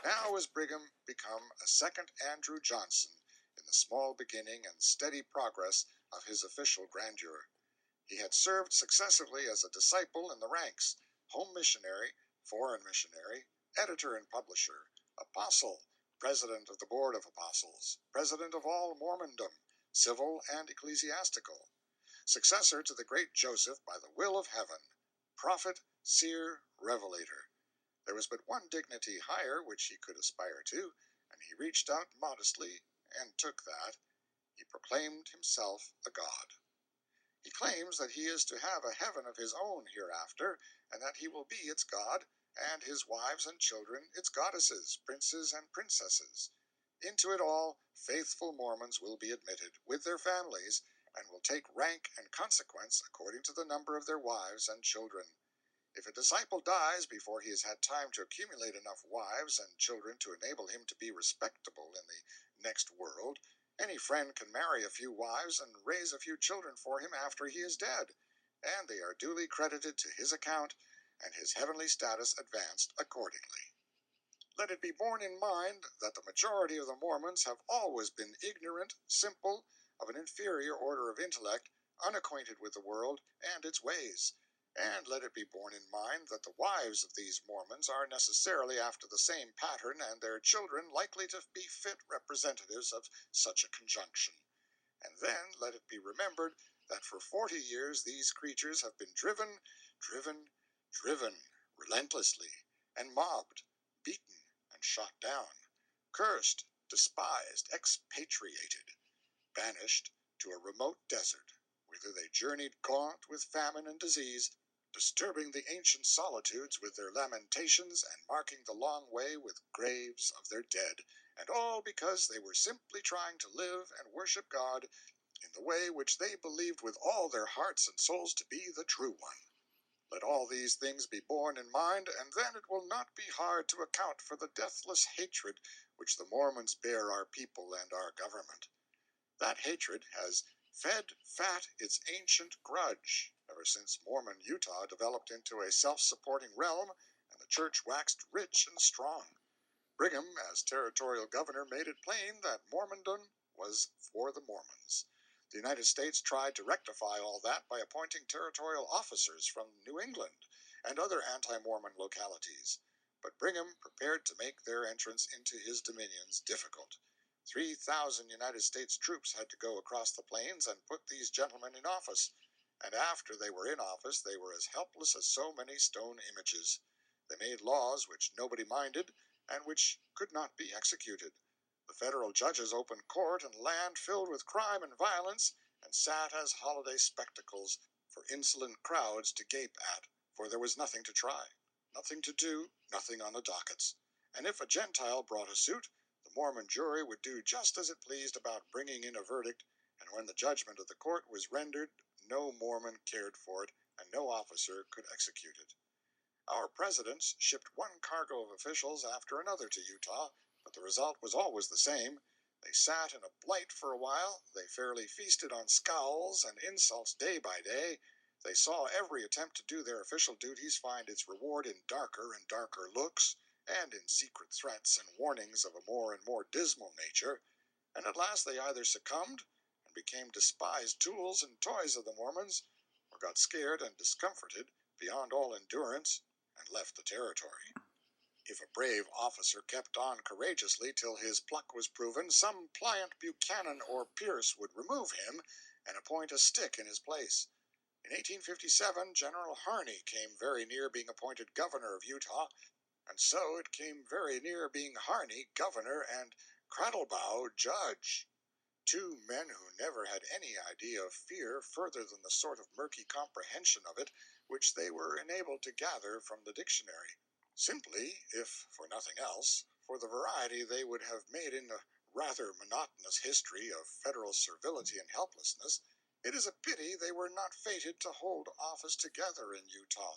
Now was Brigham become a second Andrew Johnson in the small beginning and steady progress of his official grandeur. He had served successively as a disciple in the ranks, home missionary, foreign missionary, editor and publisher, apostle, president of the Board of Apostles, president of all Mormondom, civil and ecclesiastical, successor to the great Joseph by the will of heaven, prophet, seer, revelator. There was but one dignity higher which he could aspire to, and he reached out modestly and took that. He proclaimed himself a god. He claims that he is to have a heaven of his own hereafter, and that he will be its god, and his wives and children its goddesses, princes and princesses. Into it all faithful Mormons will be admitted, with their families, and will take rank and consequence according to the number of their wives and children. If a disciple dies before he has had time to accumulate enough wives and children to enable him to be respectable in the next world, any friend can marry a few wives and raise a few children for him after he is dead, and they are duly credited to his account, and his heavenly status advanced accordingly. Let it be borne in mind that the majority of the Mormons have always been ignorant, simple, of an inferior order of intellect, unacquainted with the world and its ways. And let it be borne in mind that the wives of these Mormons are necessarily after the same pattern, and their children likely to be fit representatives of such a conjunction. And then let it be remembered that for 40 years these creatures have been driven relentlessly, and mobbed, beaten, and shot down, cursed, despised, expatriated, banished to a remote desert, whither they journeyed gaunt with famine and disease, disturbing the ancient solitudes with their lamentations and marking the long way with graves of their dead, and all because they were simply trying to live and worship God in the way which they believed with all their hearts and souls to be the true one. Let all these things be borne in mind, and then it will not be hard to account for the deathless hatred which the Mormons bear our people and our government. That hatred has fed fat its ancient grudge ever since Mormon Utah developed into a self-supporting realm and the church waxed rich and strong. Brigham, as territorial governor, made it plain that Mormondom was for the Mormons. The United States tried to rectify all that by appointing territorial officers from New England and other anti-Mormon localities, but Brigham prepared to make their entrance into his dominions difficult. 3,000 United States troops had to go across the plains and put these gentlemen in office, and after they were in office they were as helpless as so many stone images. They made laws which nobody minded and which could not be executed. The federal judges opened court in land filled with crime and violence, and sat as holiday spectacles for insolent crowds to gape at, for there was nothing to try, nothing to do, nothing on the dockets. And if a Gentile brought a suit, the Mormon jury would do just as it pleased about bringing in a verdict, and when the judgment of the court was rendered, no Mormon cared for it, and no officer could execute it. Our presidents shipped one cargo of officials after another to Utah, but the result was always the same. They sat in a blight for a while, they fairly feasted on scowls and insults day by day, they saw every attempt to do their official duties find its reward in darker and darker looks, and in secret threats and warnings of a more and more dismal nature, and at last they either succumbed and became despised tools and toys of the Mormons, or got scared and discomforted beyond all endurance and left the territory. If a brave officer kept on courageously till his pluck was proven, some pliant Buchanan or Pierce would remove him and appoint a stick in his place. In 1857, General Harney came very near being appointed governor of Utah, and so it came very near being Harney governor and Cradlebow judge. Two men who never had any idea of fear further than the sort of murky comprehension of it which they were enabled to gather from the dictionary. Simply, if for nothing else, for the variety they would have made in a rather monotonous history of federal servility and helplessness, it is a pity they were not fated to hold office together in Utah.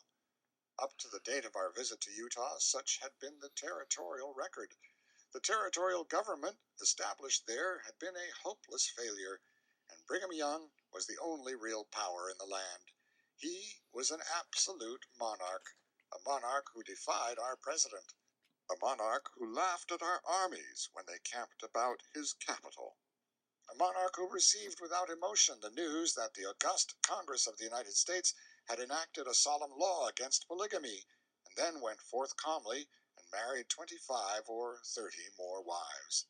Up to the date of our visit to Utah, such had been the territorial record. The territorial government established there had been a hopeless failure, and Brigham Young was the only real power in the land. He was an absolute monarch, a monarch who defied our president. a monarch who laughed at our armies when they camped about his capital, a monarch who received without emotion the news that the august Congress of the United States had enacted a solemn law against polygamy, and then went forth calmly and married 25 or 30 more wives.